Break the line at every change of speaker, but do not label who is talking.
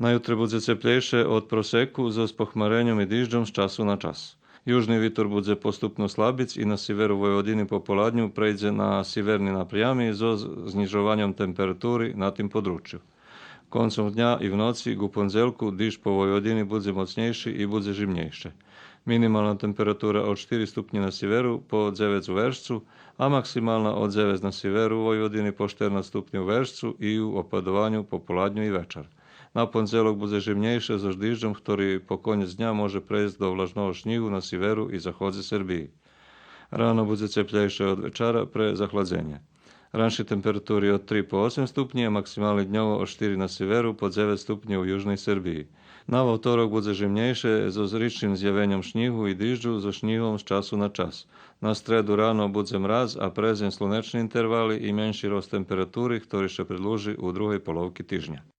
Najutre bude cieplejšie od proseku so spochmarením i dýžďom z času na čas. Južný vietor bude postupno slabiť i na severu Vojvodiny po poladňu prejde na severný napriamy so znižovaním temperatúry na tým području. Koncom dňa i v noci ku pondelku dýžď po Vojvodini bude mocnejší i bude živnejšie. Minimálna temperatúra od 4 stupni na severu po 9 u Veršcu a maximálna od 9 na severu Vojvodiny po 14 stupni u Veršcu i u opadovanju po poladňu i večer. Na pondelok bude živnejšie so dýžďom, ktorý po koniec dňa môže prejsť do vlažného šnihu na severu i zachodze Srbiji. Ráno bude teplejšie od večera pre zachladzenie. Ranšie temperatúry od 3 po 8 stupni a maximálne dňovo od 4 na severu po 9 stupňov v južnej Srbiji. Na utorok bude živnejšie so zričným zjavením šnihu i dýžďu so šnihom z času na čas. Na stredu ráno bude mraz a prezeň slunečné intervaly i menší rost temperatúry, ktorý sa predĺži u druhej polovky týždňa.